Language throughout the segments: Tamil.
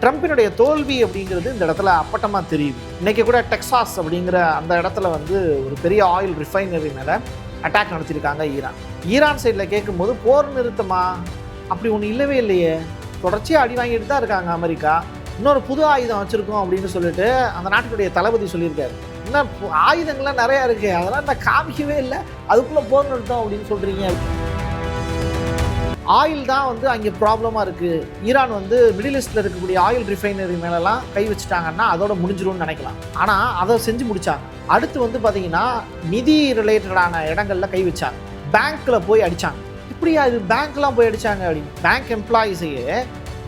ட்ரம்பினுடைய தோல்வி அப்படிங்கிறது இந்த இடத்துல அப்பட்டமாக தெரியுது. இன்றைக்கி கூட டெக்சாஸ் அப்படிங்கிற அந்த இடத்துல வந்து ஒரு பெரிய ஆயில் ரிஃபைனரி மேலே அட்டாக் நடத்தியிருக்காங்க ஈரான் சைடில் கேட்கும்போது போர் நிறுத்தமா அப்படி ஒன்று இல்லவே இல்லையே, தொடர்ச்சியாக அடி வாங்கிட்டு தான் இருக்காங்க அமெரிக்கா. இன்னொரு புது ஆயுதம் வச்சுருக்கோம் அப்படின்னு சொல்லிட்டு அந்த நாட்டினுடைய தளபதி சொல்லியிருக்காரு. இன்னும் ஆயுதங்கள்லாம் நிறையா இருக்குது, அதெல்லாம் நான் காமிக்கவே இல்லை, அதுக்குள்ளே போர் நிறுத்தம் அப்படின்னு சொல்கிறீங்க. ஆயில் தான் வந்து அங்கே ப்ராப்ளமாக இருக்குது. ஈரான் வந்து மிடில் ஈஸ்டில் இருக்கக்கூடிய ஆயில் ரிஃபைனரி மேலெலாம் கை வச்சுட்டாங்கன்னா அதோட முடிஞ்சிடும்னு நினைக்கலாம். ஆனால் அதை செஞ்சு முடித்தாங்க. அடுத்து வந்து பார்த்திங்கன்னா நிதி ரிலேட்டடான இடங்களில் கை வச்சாங்க, பேங்க்கில் போய் அடித்தாங்க. இப்படியா இது பேங்க்லாம் போய் அடித்தாங்க அப்படின்னு பேங்க் எம்ப்ளாயீஸையே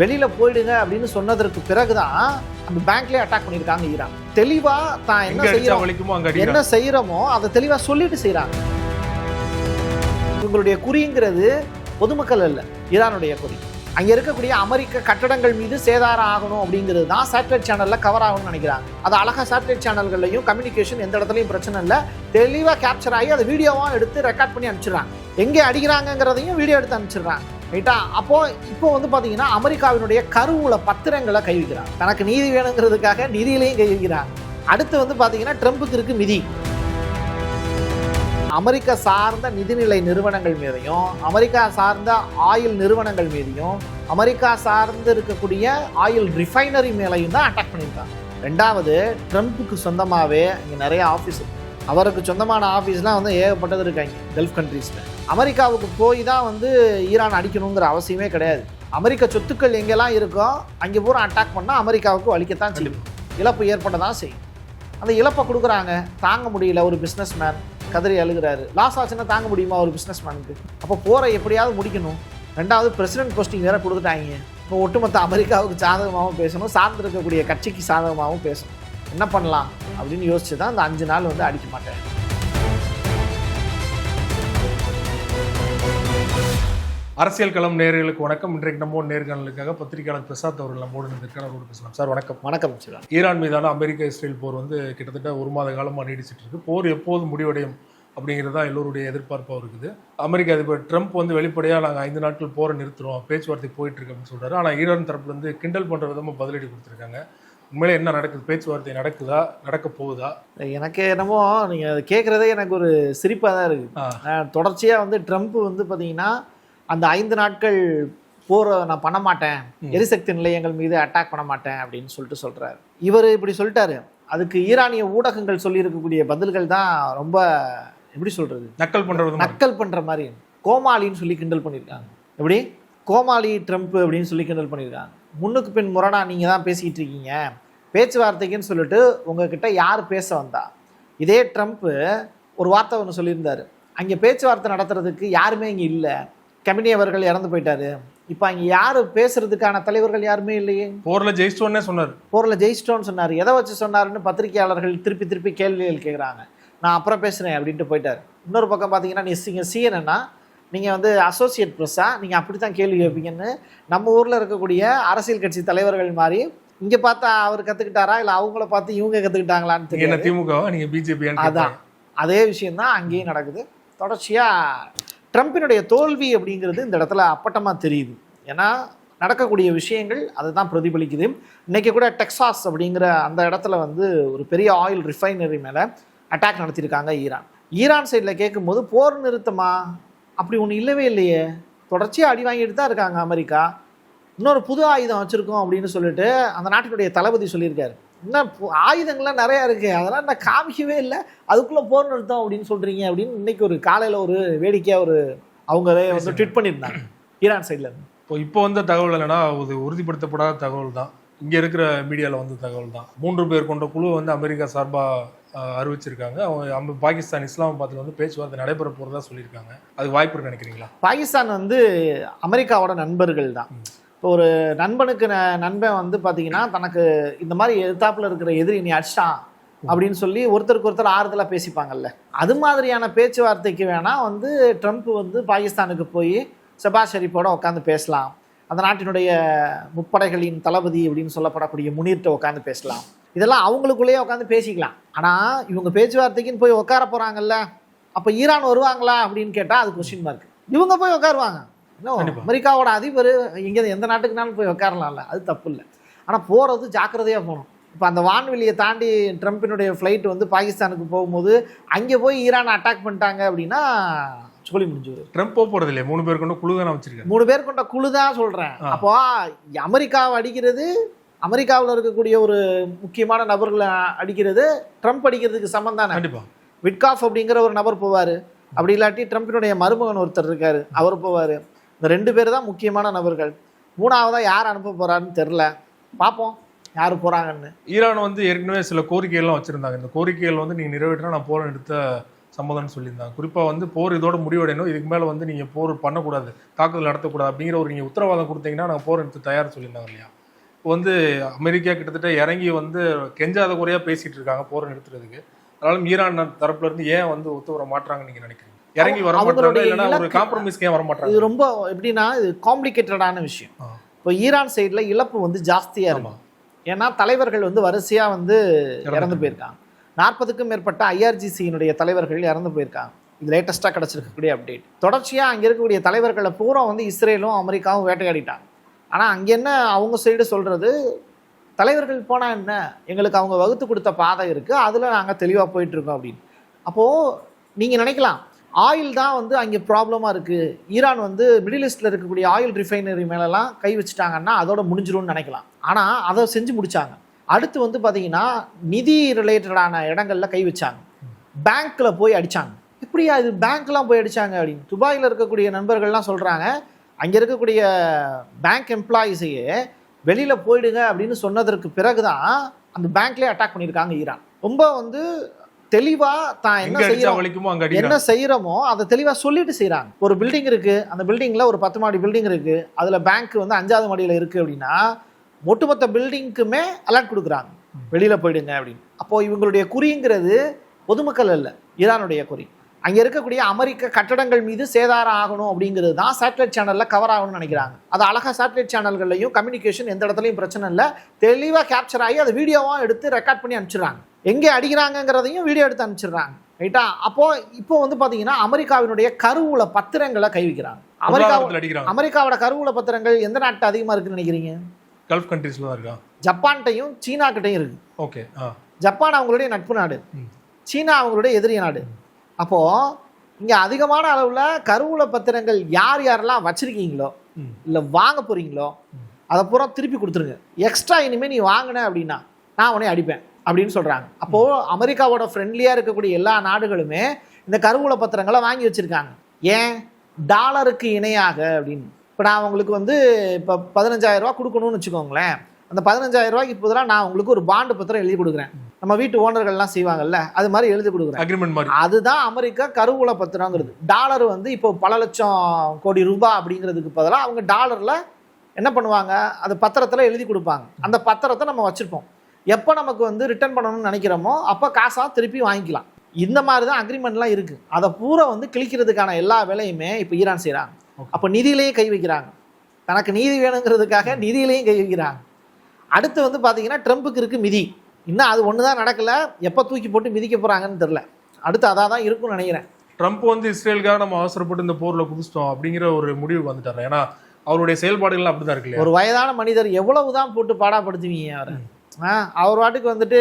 வெளியில் போயிடுங்க அப்படின்னு சொன்னதற்கு பிறகு தான் அந்த பேங்க்லேயே அட்டாக் பண்ணியிருக்காங்க ஈரான். தெளிவாக தான் என்ன செய்கிறோமோ அதை தெளிவாக சொல்லிட்டு செய்கிறாங்க. இவங்களுடைய குறிங்கிறது பொதுமக்கள் அல்ல, ஈரானுடைய குறி. அங்கே இருக்கக்கூடிய அமெரிக்க கட்டடங்கள் மீது சேதாரம் ஆகணும் அப்படிங்கிறது தான் சேட்டலைட் சேனலில் கவர் ஆகணும்னு நினைக்கிறாங்க. அது அழகாக சேட்டலைட் சேனல்கள்லையும் கம்யூனிகேஷன் எந்த இடத்துலையும் பிரச்சனை இல்லை, தெளிவாக கேப்சர் ஆகி அதை வீடியோவாக எடுத்து ரெக்கார்ட் பண்ணி அனுப்பிச்சிடுறாங்க. எங்கே அடிக்கிறாங்கிறதையும் வீடியோ எடுத்து அனுப்பிச்சிடுறாங்க. ரைட்டா? அப்போது இப்போ வந்து பார்த்தீங்கன்னா அமெரிக்காவினுடைய கருவூல பத்திரங்களை கை வைக்கிறாங்க. தனக்கு நீதி வேணுங்கிறதுக்காக நிதியிலையும் கை வைக்கிறாங்க. அடுத்து வந்து பார்த்தீங்கன்னா ட்ரம்புக்கு இருக்கு நிதி. அமெரிக்கா சார்ந்த நிதிநிலை நிறுவனங்கள் மீதையும், அமெரிக்கா சார்ந்த ஆயில் நிறுவனங்கள் மீதையும், அமெரிக்கா சார்ந்து இருக்கக்கூடிய ஆயில் ரிஃபைனரி மேலையும் தான் அட்டாக் பண்ணியிருக்காங்க. ரெண்டாவது, ட்ரம்ப்புக்கு சொந்தமாகவே இங்கே நிறைய ஆஃபீஸ் இருக்கு. அவருக்கு சொந்தமான ஆஃபீஸ்லாம் வந்து ஏகப்பட்டது இருக்காங்க கல்ஃப் கண்ட்ரீஸில். அமெரிக்காவுக்கு போய் தான் வந்து ஈரான் அடிக்கணுங்கிற அவசியமே கிடையாது. அமெரிக்க சொத்துக்கள் எங்கெல்லாம் இருக்கோ அங்கே பூரா அட்டாக் பண்ணால் அமெரிக்காவுக்கு வலிக்கத்தான் செய்யும், இழப்பு ஏற்பட தான் செய்யும். அந்த இழப்பை கொடுக்குறாங்க, தாங்க முடியல. ஒரு பிஸ்னஸ் மேன் கதறி அழுகிறாரு. லாஸ் ஆச்சுன்னா தாங்க முடியுமா ஒரு பிஸ்னஸ் மேனுக்கு? அப்போ போரை எப்படியாவது முடிக்கணும். ரெண்டாவது, பிரசிடென்ட் போஸ்டிங் வேறு கொடுத்துட்டாங்க. இப்போ ஒட்டுமொத்த அமெரிக்காவுக்கு சாதகமாகவும் பேசணும், சார்ந்திருக்கக்கூடிய கட்சிக்கு சாதகமாகவும் பேசணும். என்ன பண்ணலாம் அப்படின்னு யோசிச்சு தான் அந்த 5 நாள் வந்து அடிக்க மாட்டேன். அரசியல் களம் நேயர்களுக்கு வணக்கம். இன்றைக்கு நம்ம நேர்காணலுக்காக பத்திரிகையாளர் பிரசாத் அவர்கள் நம்மோடு இருந்திருக்கார். பேசலாம் சார். வணக்கம். வணக்கம். ஈரான் மீதான அமெரிக்க இஸ்ரேல் போர் வந்து கிட்டத்தட்ட 1 மாத காலமாக நீடிச்சிட்டு இருக்கு. போர் எப்போது முடிவடையும் அப்படிங்கிறது தான் எல்லோருடைய எதிர்பார்ப்பாக இருக்குது. அமெரிக்க அதிபர் ட்ரம்ப் வந்து வெளிப்படையாக நாங்கள் 5 நாட்கள் போரை நிறுத்துறோம், பேச்சுவார்த்தை போயிட்டு இருக்கு அப்படின்னு சொல்றாரு. ஆனால் ஈரான் தரப்புல இருந்து கிண்டல் பண்ணுற விதமாக பதிலடி கொடுத்துருக்காங்க. உண்மையிலே என்ன நடக்குது? பேச்சுவார்த்தை நடக்குதா, நடக்க போகுதா? எனக்கு என்னமோ நீங்கள் அதை கேட்குறதே எனக்கு ஒரு சிரிப்பாக தான் இருக்குது. தொடர்ச்சியாக வந்து ட்ரம்ப் வந்து பார்த்தீங்கன்னா அந்த 5 நாட்கள் போரை நான் பண்ண மாட்டேன், எரிசக்தி நிலையங்கள் மீது அட்டாக் பண்ண மாட்டேன் அப்படின்னு சொல்கிறாரு. இவர் இப்படி சொல்லிட்டாரு. அதுக்கு ஈரானிய ஊடகங்கள் சொல்லியிருக்கக்கூடிய பதில்கள் தான் ரொம்ப எப்படி சொல்கிறது, நக்கல் பண்ணுற மாதிரி, கோமாளின்னு சொல்லி கிண்டல் பண்ணியிருக்காங்க. எப்படி கோமாளி ட்ரம்ப் அப்படின்னு சொல்லி கிண்டல் பண்ணியிருக்காங்க. முன்னுக்கு பின் முரணா நீங்கள் தான் பேசிக்கிட்டு இருக்கீங்க, பேச்சுவார்த்தைக்குன்னு சொல்லிட்டு உங்ககிட்ட யார் பேச வந்தா? இதே ட்ரம்ப்பு ஒரு வார்த்தை ஒன்று சொல்லியிருந்தார், அங்கே பேச்சுவார்த்தை நடத்துறதுக்கு யாருமே இங்கே இல்லை, கமினி அவர்கள் இறந்து போயிட்டாரு, இப்போ அங்கே யார் பேசுறதுக்கான தலைவர்கள் யாருமே இல்லையே, போரில் ஜெயிச்சிட்டோன்னே சொன்னார். போரில் ஜெயிச்சிட்டோன்னு சொன்னார். எதை வச்சு சொன்னாருன்னு பத்திரிகையாளர்கள் திருப்பி கேள்விகள் கேட்குறாங்க. நான் அப்புறம் பேசுகிறேன் அப்படின்ட்டு போயிட்டார். இன்னொரு பக்கம் பார்த்தீங்கன்னா நீங்கள் CNN நீங்கள் வந்து அசோசியேட் ப்ரெஸ்ஸாக நீங்கள் அப்படி தான் கேள்வி கேட்பீங்கன்னு நம்ம ஊரில் இருக்கக்கூடிய அரசியல் கட்சி தலைவர்கள் மாதிரி இங்கே பார்த்தா அவர் கற்றுக்கிட்டாரா இல்லை அவங்கள பார்த்து இவங்க கற்றுக்கிட்டாங்களான்னு தெரியல. திமுக நீங்கள் பிஜேபி, அதான் அதே விஷயந்தான் அங்கேயும் நடக்குது. தொடர்ச்சியாக ட்ரம்பினுடைய தோல்வி அப்படிங்கிறது இந்த இடத்துல அப்பட்டமாக தெரியுது. ஏன்னா நடக்கக்கூடிய விஷயங்கள் அதை தான் பிரதிபலிக்குது. இன்றைக்கி கூட டெக்சாஸ் அப்படிங்கிற அந்த இடத்துல வந்து ஒரு பெரிய ஆயில் ரிஃபைனரி மேலே அட்டாக் நடத்தியிருக்காங்க ஈரான் சைடில் கேட்கும்போது போர் நிறுத்தமா அப்படி ஒன்று இல்லவே இல்லையே, தொடர்ச்சியாக அடி வாங்கிட்டு தான் இருக்காங்க அமெரிக்கா. இன்னொரு புது ஆயுதம் வச்சுருக்கோம் அப்படின்னு சொல்லிட்டு அந்த நாட்டினுடைய தளபதி சொல்லியிருக்காரு. இன்னும் ஆயுதங்கள்லாம் நிறையா இருக்குது, அதெல்லாம் நான் காமிக்கவே இல்லை, அதுக்குள்ளே போர் நிறுத்தம் அப்படின்னு சொல்கிறீங்க அப்படின்னு இன்றைக்கி ஒரு காலையில் ஒரு வேடிக்கையாக ஒரு அவங்களே வந்து ட்வீட் பண்ணியிருந்தாங்க ஈரான் சைடில் இருந்து. இப்போ வந்த தகவல் என்னன்னா, அது உறுதிப்படுத்தப்படாத தகவல் தான், இங்கே இருக்கிற மீடியாவில் வந்து தகவல் தான். 3 பேர் கொண்ட குழு வந்து அமெரிக்கா சார்பாக அறிவிச்சிருக்காங்க. அவங்க பாகிஸ்தான் இஸ்லாமாபாத்தில் வந்து பேச்சுவார்த்தை நடைபெற போகிறதா சொல்லியிருக்காங்க. அது வாய்ப்பு நினைக்கிறீங்களா? பாகிஸ்தான் வந்து அமெரிக்காவோட நண்பர்கள் தான். இப்போ ஒரு நண்பனுக்கு நண்பன் வந்து பார்த்தீங்கன்னா தனக்கு இந்த மாதிரி எதிர்த்தாப்பில் இருக்கிற எதிரி நீ அடிச்சான் அப்படின்னு சொல்லி ஒருத்தருக்கு ஒருத்தர் ஆறுதலாக பேசிப்பாங்கல்ல, அது மாதிரியான பேச்சுவார்த்தைக்கு வேணால் வந்து ட்ரம்ப் வந்து பாகிஸ்தானுக்கு போய் ஷெபாஸ் ஷெரீஃபோட உட்காந்து பேசலாம், அந்த நாட்டினுடைய முப்படைகளின் தளபதி அப்படின்னு சொல்லப்படக்கூடிய முனீர்கிட்ட உட்காந்து பேசலாம், இதெல்லாம் அவங்களுக்குள்ளேயே உட்காந்து பேசிக்கலாம். ஆனால் இவங்க பேச்சுவார்த்தைக்குன்னு போய் உட்கார போகிறாங்கல்ல, அப்போ ஈரான் வருவாங்களா அப்படின்னு கேட்டால் அது கொஸ்டின் மார்க். இவங்க போய் உட்காருவாங்க. இன்னும் அமெரிக்காவோட அதிபர் இங்கே எந்த நாட்டுக்குனாலும் போய் உட்காரலாம்ல, அது தப்பு இல்லை. ஆனால் போகிறது ஜாக்கிரதையாக போகணும். இப்போ அந்த வான்வெளியை தாண்டி ட்ரம்ப்பினுடைய ஃப்ளைட் வந்து பாகிஸ்தானுக்கு போகும்போது அங்கே போய் ஈரானை அட்டாக் பண்ணிட்டாங்க அப்படின்னா சொல்லி முடிஞ்சது. ட்ரம்ப் போகிறது இல்லையா, 3 பேர் கொண்ட குழு தான் வச்சிருக்காங்க. 3 பேர் கொண்ட குழு தான் சொல்கிறேன். அப்போ அமெரிக்காவை அடிக்கிறது, அமெரிக்காவில் இருக்கக்கூடிய ஒரு முக்கியமான நபர்களை அடிக்கிறது ட்ரம்ப் அடிக்கிறதுக்கு சமம் தானே. கண்டிப்பாக. விட்காஃப் அப்படிங்கிற ஒரு நபர் போவார், அப்படி இல்லாட்டி ட்ரம்பினுடைய மருமகன் ஒருத்தர் இருக்கார், அவர் போவார். இந்த 2 பேர் தான் முக்கியமான நபர்கள். 3ஆவதாக யார் அனுப்ப போகிறாருன்னு தெரில, பார்ப்போம் யார் போகிறாங்கன்னு. ஈரான் வந்து ஏற்கனவே சில கோரிக்கைகள்லாம் வச்சுருந்தாங்க. இந்த கோரிக்கைகள் வந்து நீங்கள் நிறைவேற்றினா நான் போரை நிறுத்த சம்மதம்னு சொல்லியிருந்தாங்க. குறிப்பாக வந்து போர் இதோட முடிவடையணும், இதுக்கு மேலே வந்து நீங்கள் போர் பண்ணக்கூடாது, தாக்குதல் நடத்தக்கூடாது அப்படிங்கிற ஒரு நீங்கள் உத்தரவாதம் கொடுத்தீங்கன்னா நாங்கள் போர் நிறுத்த தயார் சொல்லியிருந்தாங்க இல்லையா. இப்போ வந்து அமெரிக்கா கிட்டத்தட்ட இறங்கி வந்து கெஞ்சாத குறையாக பேசிகிட்டு இருக்காங்க போரை நிறுத்துறதுக்கு. அதனால ஈரான் தரப்புல இருந்து ஏன் வந்து ஒத்து வர மாட்டாங்கன்னு நீங்கள் நினைக்கிறீங்க? இறங்கி வர மாட்டாங்க, இல்லைன்னா ஒரு காம்ப்ரமைஸ்க்கு ஏன் வர மாட்டாங்க? இது ரொம்ப எப்படின்னா இது காம்ப்ளிகேட்டடான விஷயம். இப்போ ஈரான் சைடில் இழப்பு வந்து ஜாஸ்தியாக இருக்கும். ஏன்னா தலைவர்கள் வந்து வரிசையாக வந்து இறந்து போயிருக்காங்க. 40க்கும் மேற்பட்ட IRGC-னுடைய தலைவர்கள் இறந்து போயிருக்காங்க. இது லேட்டஸ்ட்டாக கிடச்சிருக்கக்கூடிய அப்டேட். தொடர்ச்சியாக அங்கே இருக்கக்கூடிய தலைவர்களை பூரா வந்து இஸ்ரேலும் அமெரிக்காவும் வேட்டையாடிட்டாங்க. ஆனால் அங்கே என்ன அவங்க சைடு சொல்கிறது, தலைவர்கள் போனால் என்ன, எங்களுக்கு அவங்க வகுத்து கொடுத்த பாதை இருக்குது, அதில் நாங்கள் தெளிவாக போயிட்டுருக்கோம் அப்படின்னு. அப்போது நீங்கள் நினைக்கலாம் ஆயில் தான் வந்து அங்கே ப்ராப்ளமாக இருக்குது, ஈரான் வந்து மிடில் ஈஸ்டில் இருக்கக்கூடிய ஆயில் ரிஃபைனரி மேலெலாம் கை வச்சுட்டாங்கன்னா அதோட முடிஞ்சிரும்னு நினைக்கலாம். ஆனால் அதை செஞ்சு முடித்தாங்க. அடுத்து வந்து பார்த்தீங்கன்னா நிதி ரிலேட்டடான இடங்களில் கை வச்சாங்க, பேங்க்கில் போய் அடித்தாங்க. இப்படியா இது பேங்க்லாம் போய் அடித்தாங்க அப்படின்னு துபாயில் இருக்கக்கூடிய நண்பர்கள்லாம் சொல்கிறாங்க. அங்கே இருக்கக்கூடிய பேங்க் எம்ப்ளாயீஸையே வெளியில் போயிடுங்க அப்படின்னு சொன்னதற்கு பிறகு தான் அந்த பேங்க்லேயே அட்டாக் பண்ணியிருக்காங்க ஈரான். ரொம்ப வந்து தெளிவாக தான் என்ன செய்கிறோமோ அதை தெளிவாக சொல்லிட்டு செய்கிறாங்க. ஒரு பில்டிங் இருக்குது, அந்த பில்டிங்கில் ஒரு 10 மாடி பில்டிங் இருக்குது, அதில் பேங்க் வந்து 5வது மாடியில் இருக்குது அப்படின்னா ஒட்டுமொத்த பில்டிங்க்குமே அலர்ட் கொடுக்குறாங்க, வெளியில் போயிடுங்க அப்படின்னு. அப்போது இவங்களுடைய குறிங்கிறது பொதுமக்கள் இல்லை, ஈரானுடைய குறி அங்கே இருக்கக்கூடிய அமெரிக்க கட்டடங்கள் மீது சேதாரம் ஆகணும் அப்படிங்கிறது தான் சேட்டலைட் சேனலில் கவர் ஆகணும்னு நினைக்கிறாங்க. அது அழகாக சேட்டலைட் சேனல்கள்லையும் கம்யூனிகேஷன் எந்த இடத்துலையும் பிரச்சனை இல்லை, தெளிவாக கேப்சர் ஆகி அதை வீடியோவாக எடுத்து ரெக்கார்ட் பண்ணி அனுப்பிச்சிடுறாங்க. எங்கே அடிக்கிறாங்கிறதையும் வீடியோ எடுத்து அனுப்பிச்சிடுறாங்க. ரைட்டா? அப்போது இப்போ வந்து பார்த்தீங்கன்னா அமெரிக்காவினுடைய கருவூல பத்திரங்களை கை வைக்கிறாங்க. அமெரிக்காவோட கருவூல பத்திரங்கள் எந்த நாட்டு அதிகமாக இருக்குன்னு நினைக்கிறீங்க? கல்ஃப் கண்ட்ரீஸ்ல தான் இருக்கா. ஜப்பான்கிட்டையும் சீனாக்கிட்டையும் இருக்கு. ஓகே. ஜப்பான் அவங்களுடைய நட்பு நாடு, சீனா அவங்களுடைய எதிரிய நாடு. அப்போது இங்கே அதிகமான அளவில் கருவூல பத்திரங்கள் யார் யாரெல்லாம் வச்சுருக்கீங்களோ இல்லை வாங்க போகிறீங்களோ அதை பூரா திருப்பி கொடுத்துருங்க. எக்ஸ்ட்ரா இனிமேல் நீ வாங்கின அப்படின்னா நான் உடனே அடிப்பேன் அப்படின்னு சொல்கிறாங்க. அப்போது அமெரிக்காவோட ஃப்ரெண்ட்லியாக இருக்கக்கூடிய எல்லா நாடுகளுமே இந்த கருவூல பத்திரங்களை வாங்கி வச்சுருக்காங்க. ஏன்? டாலருக்கு இணையாக அப்படின்னு. இப்போ நான் உங்களுக்கு வந்து இப்போ 15,000 ரூபா கொடுக்கணும்னு வச்சுக்கோங்களேன், அந்த 15,000 ரூபாய்க்கு பதிலாக நான் உங்களுக்கு ஒரு பாண்டு பத்திரம் எழுதி கொடுக்குறேன். நம்ம வீட்டு ஓனர்கள்லாம் செய்வாங்கல்ல, அது மாதிரி எழுதி கொடுக்குறேன், அக்ரிமெண்ட் மாதிரி. அதுதான் அமெரிக்கா கருவூல பத்திரங்கிறது. டாலர் வந்து இப்போ பல லட்சம் கோடி ரூபாய் அப்படிங்கிறதுக்கு பதிலாக அவங்க டாலரில் என்ன பண்ணுவாங்க, அது பத்திரத்தில் எழுதி கொடுப்பாங்க. அந்த பத்திரத்தை நம்ம வச்சுருப்போம். எப்போ நமக்கு வந்து ரிட்டர்ன் பண்ணணும்னு நினைக்கிறோமோ அப்போ காசாக திருப்பி வாங்கிக்கலாம். இந்த மாதிரி தான் அக்ரிமெண்ட்லாம் இருக்குது. அதை பூரா வந்து கிழிக்கிறதுக்கான எல்லா வேலையுமே இப்போ ஈரான் செய்கிறாங்க. அப்போ நிதியிலையும் கை வைக்கிறாங்க, தனக்கு நீதி வேணுங்கிறதுக்காக நிதியிலையும் கை வைக்கிறாங்க. அடுத்து வந்து பார்த்தீங்கன்னா ட்ரம்ப்புக்கு இருக்குது மிதி. இன்னும் அது ஒன்று தான் நடக்கலை, எப்போ தூக்கி போட்டு மிதிக்க போகிறாங்கன்னு தெரில. அடுத்து அதாக தான் இருக்கும்னு நினைக்கிறேன். ட்ரம்ப் வந்து இஸ்ரேலுக்காக நம்ம அவசரப்பட்டு இந்த போரில் குதிச்சிட்டோம் அப்படிங்கிற ஒரு முடிவுக்கு வந்துட்டார். ஏன்னா அவருடைய செயல்பாடுகள் அப்படி தான் இருக்கு. ஒரு வயதான மனிதர் எவ்வளவு தான் போட்டு பாடாப்படுத்துவீங்க அவரை? அவர் வாட்டுக்கு வந்துட்டு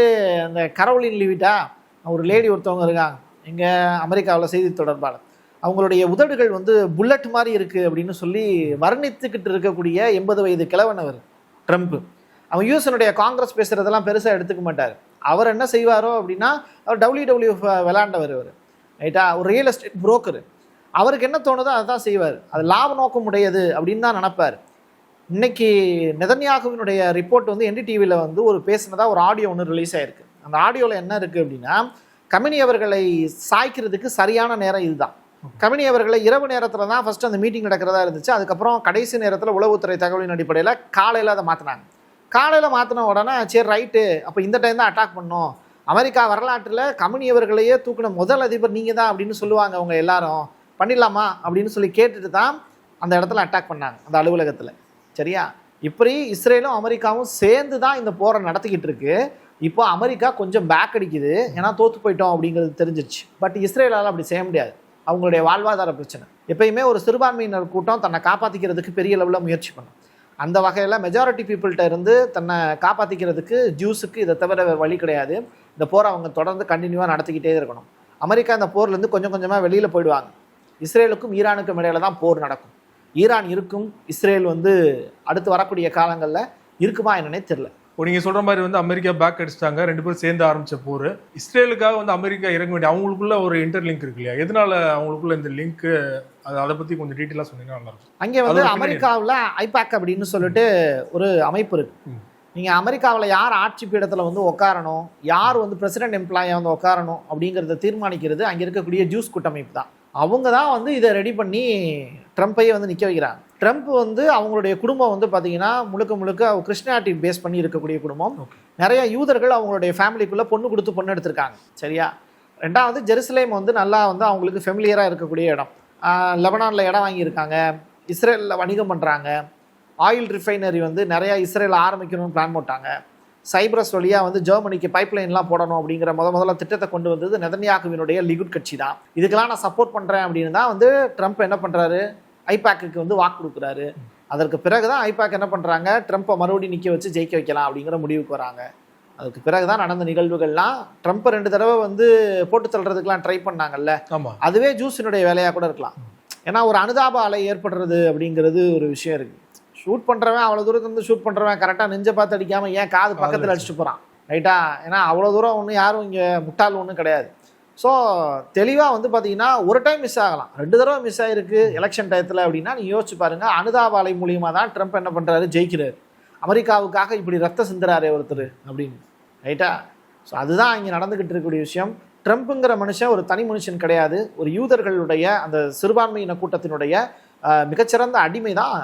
அந்த கரோலின் லிவிட்டா ஒரு லேடி ஒருத்தவங்க இருக்காங்க எங்கள் அமெரிக்காவில் செய்தி தொடர்பாளர், அவங்களுடைய உதடுகள் வந்து புல்லட் மாதிரி இருக்குது அப்படின்னு சொல்லி வர்ணித்துக்கிட்டு இருக்கக்கூடிய 80 வயது கிழவனவர் ட்ரம்ப்பு. அவன் யூஎஸ்னுடைய காங்கிரஸ் பேசுகிறதெல்லாம் பெருசாக எடுத்துக்க மாட்டார். அவர் என்ன செய்வாரோ அப்படின்னா, அவர் WWF விளையாண்டவர், அவர் ரைட்டா, ஒரு ரியல் எஸ்டேட் புரோக்கர். அவருக்கு என்ன தோணுதோ அதை தான் செய்வார். அது லாப நோக்கம் உடையது அப்படின்னு தான் நினைப்பார். இன்னைக்கு நெதன்யாகுவினுடைய ரிப்போர்ட் வந்து NDTVயில் வந்து ஒரு பேசினதாக ஒரு ஆடியோ ஒன்று ரிலீஸ் ஆகிருக்கு. அந்த ஆடியோவில் என்ன இருக்குது அப்படின்னா, கமினி அவர்களை சாய்க்கிறதுக்கு சரியான நேரம் இதுதான். கமினி அவர்களை இரவு நேரத்தில் தான் ஃபஸ்ட்டு அந்த மீட்டிங் நடக்கிறதா இருந்துச்சு. அதுக்கப்புறம் கடைசி நேரத்தில் உளவுத்துறை தகவலின் அடிப்படையில் காலையில் அதை மாற்றினாங்க. காலையில் மாற்றின உடனே சரி ரைட்டு, அப்போ இந்த டைம் தான் அட்டாக் பண்ணோம், அமெரிக்கா வரலாற்றில் கமினி அவர்களையே தூக்கின முதல் அதிபர் நீங்கள் தான் அப்படின்னு சொல்லுவாங்க அவங்க எல்லாரும், பண்ணிடலாமா அப்படின்னு சொல்லி கேட்டுட்டு தான் அந்த இடத்துல அட்டாக் பண்ணாங்க, அந்த அலுவலகத்தில். சரியா? இப்படி இஸ்ரேலும் அமெரிக்காவும் சேர்ந்து தான் இந்த போரை நடத்திக்கிட்டு இருக்கு. இப்போ அமெரிக்கா கொஞ்சம் பேக் அடிக்குது, ஏன்னா தோற்று போயிட்டோம் அப்படிங்கிறது தெரிஞ்சிருச்சு. பட் இஸ்ரேலால் அப்படி செய்ய முடியாது, அவங்களுடைய வாழ்வாதார பிரச்சனை. எப்பயுமே ஒரு சிறுபான்மையினர் கூட்டம் தன்னை காப்பாற்றிக்கிறதுக்கு பெரிய லெவலில் முயற்சி பண்ணும். அந்த வகையில் மெஜாரிட்டி பீப்புள்கிட்ட இருந்து தன்னை காப்பாற்றிக்கிறதுக்கு ஜூஸுக்கு இதை தவிர வேறு வழி கிடையாது. இந்த போரை அவங்க தொடர்ந்து கண்டினியூவாக நடத்திக்கிட்டே இருக்கணும். அமெரிக்கா இந்த போர்லேருந்து கொஞ்சம் கொஞ்சமாக வெளியில் போயிடுவாங்க. இஸ்ரேலுக்கும் ஈரானுக்கும் இடையில தான் போர் நடக்கும். ஈரான் இருக்கும், இஸ்ரேல் வந்து அடுத்து வரக்கூடிய காலங்களில் இருக்குமா என்னன்னே தெரியல. நீங்கள் சொல்கிற மாதிரி வந்து அமெரிக்கா பேக் அடிச்சிட்டாங்க, 2 பேரும் சேர்ந்து ஆரம்பித்த போர். இஸ்ரேலுக்காக வந்து அமெரிக்கா இறங்க வேண்டிய அவங்களுக்குள்ள ஒரு இன்டர்லிங்க் இருக்கு இல்லையா? எதனால அவங்களுக்குள்ள இந்த லிங்க், அதை பற்றி கொஞ்சம் டீட்டெயிலாக சொன்னீங்கன்னா நல்லாயிருக்கும். அங்கே வந்து அமெரிக்காவில் ஐபேக் அப்படின்னு சொல்லிட்டு ஒரு அமைப்பு இருக்கு. நீங்கள் அமெரிக்காவில் யார் ஆட்சி பீடத்தில் வந்து உட்காரணும், யார் வந்து பிரசிடென்ட் எம்ப்ளாயாக வந்து உட்காரணும் அப்படிங்கிறத தீர்மானிக்கிறது அங்கே இருக்கக்கூடிய ஜூஸ் கூட்டமைப்பு தான். அவங்க தான் வந்து இதை ரெடி பண்ணி ட்ரம்ப்பையே வந்து நிற்க வைக்கிறாங்க. ட்ரம்ப் வந்து அவங்களுடைய குடும்பம் வந்து பார்த்தீங்கன்னா முழுக்க கிறிஸ்டியானிட்டி பேஸ் பண்ணி இருக்கக்கூடிய குடும்பம். நிறைய யூதர்கள் அவங்களுடைய ஃபேமிலிக்குள்ளே பொண்ணு கொடுத்து பொண்ணு எடுத்திருக்காங்க. சரியா? ரெண்டாவது, ஜெருசலேம் வந்து நல்லா வந்து அவங்களுக்கு ஃபெமிலியராக இருக்கக்கூடிய இடம். லெபனானில் இடம் வாங்கியிருக்காங்க, இஸ்ரேலில் வணிகம் பண்ணுறாங்க, ஆயில் ரிஃபைனரி வந்து நிறையா இஸ்ரேலில் ஆரம்பிக்கணும்னு பிளான் போட்டாங்க. சைப்ரஸ் வழியாக வந்து ஜெர்மனிக்கு பைப்லைன்லாம் போடணும் அப்படிங்கிற முதல்ல திட்டத்தை கொண்டு வந்தது நெதன்யாகுவினுடைய லிகுட் கட்சி தான். இதுக்கெல்லாம் நான் சப்போர்ட் பண்ணுறேன் அப்படின்னு தான் வந்து ட்ரம்ப் என்ன பண்ணுறாரு, ஐபேக்கு வந்து வாக்கு கொடுக்குறாரு. அதற்கு பிறகு தான் ஐபேக் என்ன பண்ணுறாங்க, ட்ரம்ப்பை மறுபடியும் நிற்க வச்சு ஜெயிக்க வைக்கலாம் அப்படிங்கிற முடிவுக்கு வராங்க. அதுக்கு பிறகு தான் நடந்த நிகழ்வுகள்லாம். ட்ரம்ப்பை 2 தடவை வந்து போட்டு தள்ளுறதுக்கெலாம் ட்ரை பண்ணாங்கல்ல, அதுவே ஜூஸினுடைய வேலையாக கூட இருக்கலாம். ஏன்னா ஒரு அனுதாப அலை ஏற்படுறது அப்படிங்கிறது ஒரு விஷயம் இருக்குது. ஷூட் பண்ணுறவன் அவ்வளோ தூரத்துலேருந்து ஷூட் பண்ணுறவன் கரெக்டாக நெஞ்சை பார்த்து அடிக்காமல் ஏன் காது பக்கத்தில் அடிச்சுட்டு போகிறான், ரைட்டா? ஏன்னா அவ்வளோ தூரம் ஒன்றும் யாரும் இங்கே முட்டாள் ஒன்றும் கிடையாது. ஸோ தெளிவாக வந்து பார்த்தீங்கன்னா ஒரு டைம் மிஸ் ஆகலாம், 2 தடவை மிஸ் ஆகிருக்கு எலெக்ஷன் டயத்தில் அப்படின்னா நீங்கள் யோசிச்சு பாருங்கள். அனுதாப அலை மூலியமாக தான் ட்ரம்ப் என்ன பண்ணுறாரு, ஜெயிக்கிறார். அமெரிக்காவுக்காக இப்படி ரத்த சிந்துறாரு ஒருத்தர் அப்படின்னு, ரைட்டா? ஸோ அதுதான் இங்கே நடந்துக்கிட்டு இருக்கக்கூடிய விஷயம். ட்ரம்ப்புங்கிற மனுஷன் ஒரு தனி மனுஷன் கிடையாது. ஒரு யூதர்களுடைய அந்த சிறுபான்மையின கூட்டத்தினுடைய மிகச்சிறந்த அடிமை தான்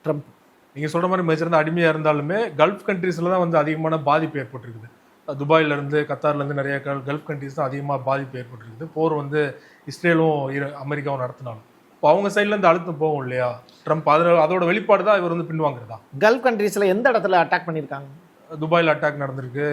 ட்ரம்ப். நீங்கள் சொல்கிற மாதிரி மிகச்சிறந்த அடிமையாக இருந்தாலுமே கல்ஃப் கண்ட்ரீஸில் தான் வந்து அதிகமான பாதிப்பு ஏற்பட்டிருக்குது. துபாயிலேருந்து கத்தார்லேருந்து நிறைய கல்ஃப் கண்ட்ரீஸ் தான் அதிகமாக பாதிப்பு ஏற்பட்டிருக்குது. போர் வந்து இஸ்ரேலும் அமெரிக்காவும் நடத்தினாலும் இப்போ அவங்க சைட்லேருந்து அழுத்தம் போகும் இல்லையா ட்ரம்ப், அதோட வெளிப்பாடு தான் இவர் வந்து பின்வாங்கிறதா. கல்ஃப் கண்ட்ரீஸில் எந்த இடத்துல அட்டாக் பண்ணியிருக்காங்க? துபாயில் அட்டாக் நடந்திருக்கு,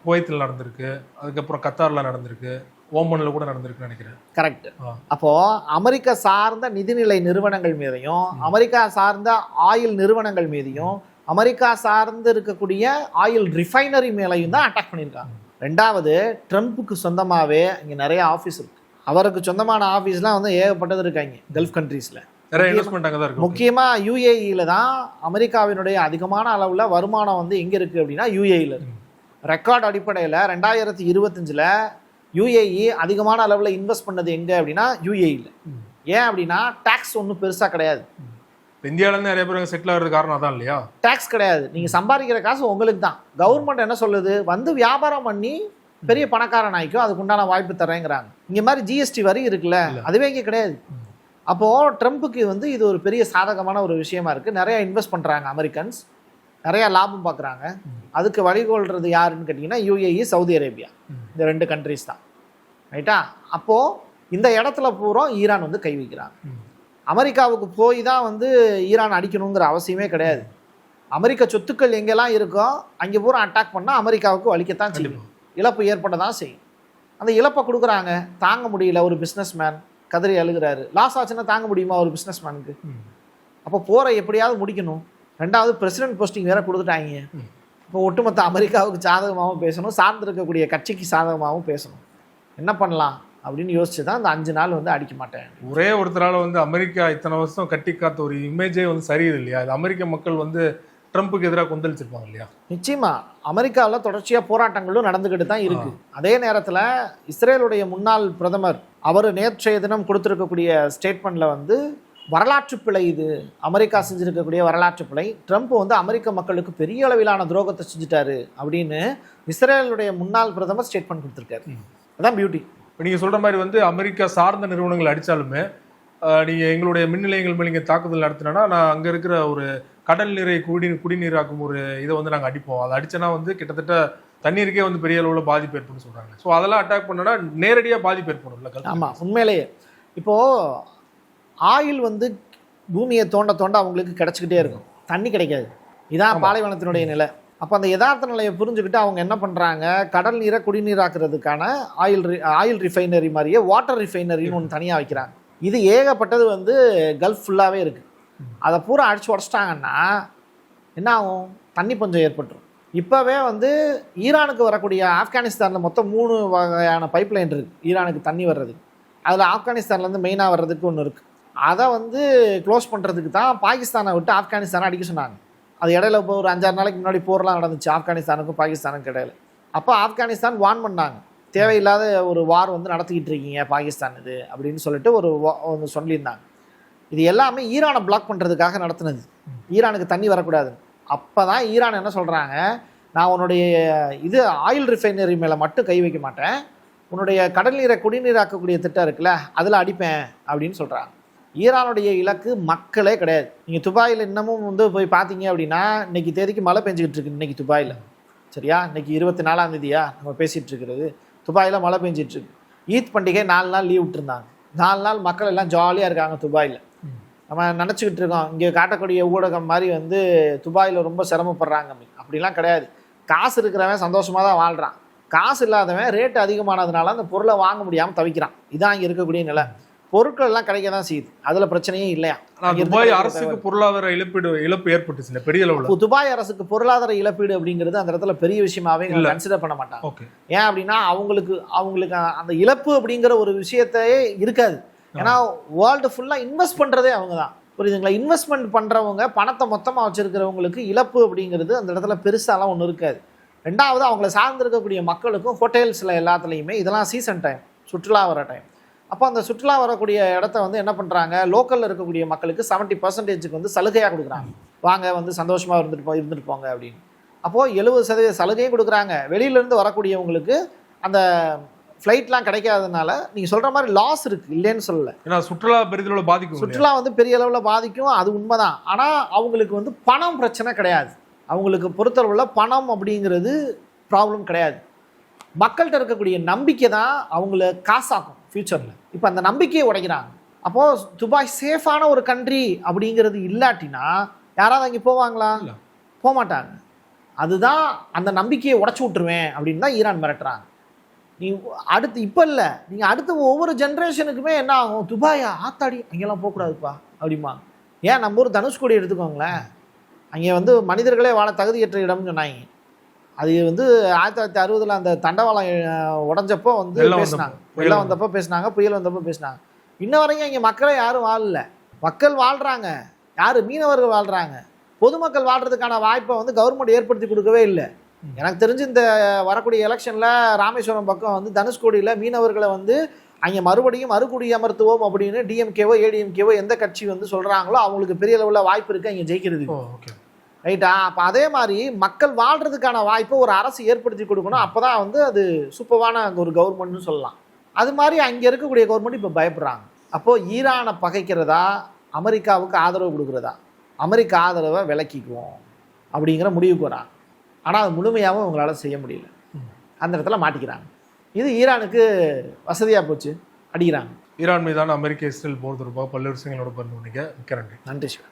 குவைத்தில் நடந்திருக்கு, அதுக்கப்புறம் கத்தாரில் நடந்திருக்கு, ஓமனில் கூட நடந்திருக்குன்னு நினைக்கிறேன். கரெக்ட். அப்போ அமெரிக்கா சார்ந்த நிதிநிலை நிறுவனங்கள் மீதையும், அமெரிக்கா சார்ந்த ஆயில் நிறுவனங்கள் மீதையும், அமெரிக்கா சார்ந்து இருக்கக்கூடிய ஆயில் ரிஃபைனரி மேலையும் தான் அட்டாக் பண்ணியிருக்காங்க. ரெண்டாவது, ட்ரம்ப்புக்கு சொந்தமாகவே இங்கே நிறைய ஆஃபீஸ் இருக்கு. அவருக்கு சொந்தமான ஆஃபீஸ்லாம் வந்து ஏகப்பட்டது இருக்காங்க கல்ஃப் கண்ட்ரீஸில். முக்கியமாக யுஏஇல தான் அமெரிக்காவினுடைய அதிகமான அளவில் வருமானம் வந்து எங்கே இருக்குது அப்படின்னா யுஏஇல இருக்கு. ரெக்கார்ட் அடிப்படையில் 2025 யுஏஇ அதிகமான அளவில் இன்வெஸ்ட் பண்ணது எங்கே அப்படின்னா யுஏஇல. ஏன் அப்படின்னா டேக்ஸ் ஒன்றும் பெருசாக கிடையாது. இந்தியாவிலேருந்து நிறைய பேர் செட்டில் ஆகிறது காரணம் அதான் இல்லையா? டேக்ஸ் கிடையாது, நீங்கள் சம்பாதிக்கிற காசு உங்களுக்கு தான். கவர்மெண்ட் என்ன சொல்லுது, வந்து வியாபாரம் பண்ணி பெரிய பணக்காரன் ஆகிக்கும், அதுக்கு உண்டான வாய்ப்பு தரேங்கிறாங்க. இங்கே மாதிரி ஜிஎஸ்டி வரி இருக்குல்ல, அதுவே இங்கே கிடையாது. அப்போது ட்ரம்ப்புக்கு வந்து இது ஒரு பெரிய சாதகமான ஒரு விஷயமா இருக்குது. நிறையா இன்வெஸ்ட் பண்ணுறாங்க அமெரிக்கன்ஸ், நிறையா லாபம் பார்க்குறாங்க. அதுக்கு வழிகொள்றது யாருன்னு கேட்டிங்கன்னா யுஏஇ, சவுதி அரேபியா, இந்த 2 கண்ட்ரிஸ் தான், ரைட்டா? அப்போது இந்த இடத்துல பூரா ஈரான் வந்து கை வைக்கிறாங்க. அமெரிக்காவுக்கு போய் தான் வந்து ஈரான் அடிக்கணுங்கிற அவசியமே கிடையாது. அமெரிக்க சொத்துக்கள் எங்கெல்லாம் இருக்கோ அங்கே பூரா அட்டாக் பண்ணால் அமெரிக்காவுக்கு வலிக்கத்தான் செய்யும், இழப்பு ஏற்பட தான் செய்யும். அந்த இழப்பை கொடுக்குறாங்க, தாங்க முடியல. ஒரு பிஸ்னஸ் மேன் கதறி அழுகிறாரு. லாஸ் ஆச்சுன்னா தாங்க முடியுமா ஒரு பிஸ்னஸ் மேனுக்கு? அப்போ போரை எப்படியாவது முடிக்கணும். ரெண்டாவது, பிரசிடென்ட் போஸ்டிங் வேற கொடுத்துட்டாங்க. இப்போ ஒட்டுமொத்த அமெரிக்காவுக்கு சாதகமாகவும் பேசணும், சார்ந்திருக்கக்கூடிய கட்சிக்கு சாதகமாகவும் பேசணும். என்ன பண்ணலாம் அப்படின்னு யோசிச்சு தான் இந்த 5 நாள் வந்து அடிக்க மாட்டேன். ஒரே ஒருத்தரால் வந்து அமெரிக்கா இத்தனை வருஷம் கட்டி காத்த ஒரு இமேஜே வந்து சரியில்லை இல்லையா? அது அமெரிக்க மக்கள் வந்து ட்ரம்ப்புக்கு எதிராக கொந்தளிச்சிருப்பாங்க இல்லையா? நிச்சயமா அமெரிக்காவில் தொடர்ச்சியாக போராட்டங்களும் நடந்துக்கிட்டு தான் இருக்கு. அதே நேரத்தில் இஸ்ரேலுடைய முன்னாள் பிரதமர் அவர் நேற்றைய தினம் கொடுத்துருக்கக்கூடிய ஸ்டேட்மெண்ட்ல வந்து வரலாற்று பிழை, இது அமெரிக்கா செஞ்சிருக்கக்கூடிய வரலாற்று பிழை, ட்ரம்ப் வந்து அமெரிக்க மக்களுக்கு பெரிய அளவிலான துரோகத்தை செஞ்சுட்டாரு அப்படின்னு இஸ்ரேலுடைய முன்னாள் பிரதமர் ஸ்டேட்மெண்ட் கொடுத்துருக்காரு. அதான் பியூட்டி. இப்போ நீங்கள் சொல்கிற மாதிரி வந்து அமெரிக்கா சார்ந்த நிறுவனங்கள் அடித்தாலுமே நீங்கள் எங்களுடைய மின் நிலையங்கள் மேலே நீங்கள் தாக்குதல் நடத்தினா நான் அங்கே இருக்கிற ஒரு கடல் நீரை குடிநீராக்கும் ஒரு இதை வந்து நாங்கள் அடிப்போம். அதை அடித்தனா வந்து கிட்டத்தட்ட தண்ணீருக்கே வந்து பெரிய அளவில் பாதிப்பு ஏற்படும் சொல்கிறாங்க. ஸோ அதெல்லாம் அட்டாக் பண்ணனா நேரடியாக பாதிப்பு ஏற்படும். ஆமாம், உண்மையிலேயே இப்போது ஆயில் வந்து பூமியை தோண்ட தோண்ட அவங்களுக்கு கிடச்சிக்கிட்டே இருக்கும், தண்ணி கிடைக்காது. இதான் பாலைவனத்தினுடைய நிலை. அப்போ அந்த யதார்த்த நிலையை புரிஞ்சுக்கிட்டு அவங்க என்ன பண்ணுறாங்க, கடல் நீரை குடிநீராக்குறதுக்கான ஆயில் ரிஃபைனரி மாதிரியே வாட்டர் ரிஃபைனரின்னு ஒன்று தனியாக வைக்கிறாங்க. இது ஏகப்பட்டது வந்து கல்ஃப் ஃபுல்லாகவே இருக்குது. அதை பூரா அடிச்சு உடச்சிட்டாங்கன்னா என்ன ஆகும்? தண்ணி பஞ்சம் ஏற்பட்டுரும். இப்போவே வந்து ஈரானுக்கு வரக்கூடிய ஆப்கானிஸ்தானில் மொத்தம் 3 வகையான பைப் லைன் இருக்குது ஈரானுக்கு தண்ணி வர்றது. அதில் ஆப்கானிஸ்தான்லேருந்து மெயினாக வர்றதுக்கு ஒன்று இருக்குது. அதை வந்து க்ளோஸ் பண்ணுறதுக்கு தான் பாகிஸ்தானை விட்டு ஆப்கானிஸ்தானை அடிக்க சொன்னாங்க. அது இடையில இப்போ ஒரு 5-6 நாளைக்கு முன்னாடி போர்லாம் நடந்துச்சு ஆப்கானிஸ்தானுக்கும் பாகிஸ்தானுக்கும் இடையில. அப்போ ஆப்கானிஸ்தான் வார்ன் பண்ணாங்க, தேவையில்லாத ஒரு வார் வந்து நடத்திக்கிட்டு இருக்கீங்க பாகிஸ்தான் இது அப்படின்னு சொல்லிட்டு ஒன்று சொல்லியிருந்தாங்க. இது எல்லாமே ஈரானை பிளாக் பண்ணுறதுக்காக நடத்துனது, ஈரானுக்கு தண்ணி வரக்கூடாது. அப்போ தான் ஈரான் என்ன சொல்கிறாங்க, நான் உன்னுடைய இது ஆயில் ரிஃபைனரி மேலே மட்டும் கை வைக்க மாட்டேன், உன்னுடைய கடல் நீரை குடிநீராக்கக்கூடிய திட்டம் இருக்குல்ல அதில் அடிப்பேன் அப்படின்னு சொல்கிறாங்க. ஈரானுடைய இலக்கு மக்களே கிடையாது. நீங்கள் துபாயில் இன்னமும் வந்து போய் பார்த்தீங்க அப்படின்னா இன்னைக்கு தேதிக்கு மழை பெஞ்சிக்கிட்டு இருக்கு. இன்னைக்கு துபாயில் சரியா, இன்னைக்கு 24ஆம் தேதியா நம்ம பேசிகிட்டு இருக்கிறது, துபாயில் மழை பெஞ்சிட்டு இருக்கு. ஈத் பண்டிகை 4 நாள் லீவ் விட்டுருந்தாங்க. 4 நாள் மக்கள் எல்லாம் ஜாலியாக இருக்காங்க துபாயில். நம்ம நினச்சிக்கிட்டு இருக்கோம் இங்கே காட்டக்கூடிய ஊடகம் மாதிரி வந்து துபாயில் ரொம்ப சிரமப்படுறாங்க அப்படிலாம் கிடையாது. காசு இருக்கிறவன் சந்தோஷமாக தான் வாழ்கிறான், காசு இல்லாதவன் ரேட்டு அதிகமானதுனால அந்த பொருளை வாங்க முடியாமல் தவிக்கிறான். இதான் இங்கே இருக்கக்கூடிய நிலை. பொருட்கள் எல்லாம் கிடைக்க தான் செய்யுது, அதில் பிரச்சனையே இல்லையா. துபாய் அரசுக்கு பொருளாதார இழப்பு ஏற்பட்டுச்சு பெரிய அளவில். துபாய் அரசுக்கு பொருளாதார இழப்பீடு அப்படிங்கிறது அந்த இடத்துல பெரிய விஷயமாவே கன்சிடர் பண்ண மாட்டாங்க. ஏன் அப்படின்னா அவங்களுக்கு அந்த இழப்பு அப்படிங்கிற ஒரு விஷயத்தையே இருக்காது. ஏன்னா வேர்ல்டு ஃபுல்லாக இன்வெஸ்ட் பண்ணுறதே அவங்க தான், புரியுதுங்களா. இன்வெஸ்ட்மெண்ட் பண்ணுறவங்க பணத்தை மொத்தமாக வச்சுருக்கிறவங்களுக்கு இழப்பு அப்படிங்கிறது அந்த இடத்துல பெருசாலாம் ஒன்றும் இருக்காது. ரெண்டாவது அவங்கள சார்ந்திருக்கக்கூடிய மக்களுக்கும் ஹோட்டல்ஸில் எல்லாத்துலேயுமே இதெல்லாம் சீசன் டைம், சுற்றுலா வர டைம். அப்போ அந்த சுற்றுலா வரக்கூடிய இடத்த வந்து என்ன பண்ணுறாங்க, லோக்கலில் இருக்கக்கூடிய மக்களுக்கு 70% வந்து சலுகையாக கொடுக்குறாங்க. வாங்க வந்து சந்தோஷமாக இருந்துட்டு போங்க அப்படின்னு. அப்போது 70% சலுகையும் கொடுக்குறாங்க. வெளியிலேருந்து வரக்கூடியவங்களுக்கு அந்த ஃப்ளைட்லாம் கிடைக்காததுனால நீங்கள் சொல்கிற மாதிரி லாஸ் இருக்குது, இல்லைன்னு சொல்லலை. ஏன்னா சுற்றுலா பெரிதளவில் பாதிக்கும், சுற்றுலா வந்து பெரிய அளவில் பாதிக்கும், அது உண்மைதான். ஆனால் அவங்களுக்கு வந்து பணம் பிரச்சனை கிடையாது. அவங்களுக்கு பொறுத்தளவில் பணம் அப்படிங்கிறது ப்ராப்ளம் கிடையாது. மக்கள்கிட்ட இருக்கக்கூடிய நம்பிக்கை தான் அவங்கள காசாக்கும் ஃப்யூச்சரில். இப்போ அந்த நம்பிக்கையை உடைக்கிறாங்க. அப்போது துபாய் சேஃபான ஒரு கண்ட்ரி அப்படிங்கிறது இல்லாட்டினா யாராவது அங்கே போவாங்களா? போக மாட்டாங்க. அதுதான் அந்த நம்பிக்கையை உடச்சி விட்டுருவேன் அப்படின்னு தான் ஈரான் மிரட்டுறாங்க. நீ அடுத்து இப்போ இல்லை, நீங்கள் அடுத்து ஒவ்வொரு ஜென்ரேஷனுக்குமே என்ன ஆகும், துபாயா ஆத்தாடி அங்கெல்லாம் போகக்கூடாதுப்பா அப்படிமா. ஏன் நம்ம ஊர் தனுஷ்கோடி எடுத்துக்கோங்களேன், அங்கே வந்து மனிதர்களே வாழ தகுதியற்ற இடம்னு சொன்னாங்க. அது வந்து 1960 அந்த தண்டவாளம் உடஞ்சப்போ வந்து பேசினாங்க, வெள்ளம் வந்தப்போ பேசினாங்க, புயல் வந்தப்போ பேசினாங்க. இன்ன வரைக்கும் இங்கே மக்களே யாரும் வாழல. மக்கள் வாழ்கிறாங்க, யார்? மீனவர்கள் வாழ்கிறாங்க. பொதுமக்கள் வாழ்கிறதுக்கான வாய்ப்பை வந்து கவர்மெண்ட் ஏற்படுத்தி கொடுக்கவே இல்லை. எனக்கு தெரிஞ்சு இந்த வரக்கூடிய எலெக்ஷனில் ராமேஸ்வரம் பக்கம் வந்து தனுஷ்கோடியில் மீனவர்களை வந்து அங்கே மறுபடியும் மறுகுடி அமர்த்துவோம் அப்படின்னு டிஎம்கேவோ ஏடிஎம்கேவோ எந்த கட்சி வந்து சொல்கிறாங்களோ அவங்களுக்கு பெரிய அளவில் வாய்ப்பு இருக்குது அங்கே ஜெயிக்கிறது. ரைட்டா? அப்போ அதே மாதிரி மக்கள் வாழ்கிறதுக்கான வாய்ப்பை ஒரு அரசு ஏற்படுத்தி கொடுக்கணும். அப்போ தான் வந்து அது சூப்பரான ஒரு கவர்மெண்ட்னு சொல்லலாம். அது மாதிரி அங்கே இருக்கக்கூடிய கவர்மெண்ட் இப்போ பயப்படுறாங்க. அப்போது ஈரானை பகைக்கிறதா, அமெரிக்காவுக்கு ஆதரவு கொடுக்குறதா? அமெரிக்கா ஆதரவை விலக்கிக்குவோம் அப்படிங்கிற முடிவுக்கு வராங்க. ஆனால் அது முழுமையாகவும் அவங்களால செய்ய முடியல, அந்த இடத்துல மாட்டிக்கிறாங்க. இது ஈரானுக்கு வசதியாக போச்சு, அடிக்கிறாங்க. ஈரான் மீதான அமெரிக்க இஸ்ரேல் போர் தொடர்பாக பல்வேறு விஷயங்களோட பண்ணி மிக்க நன்றி. நன்றி சிவா.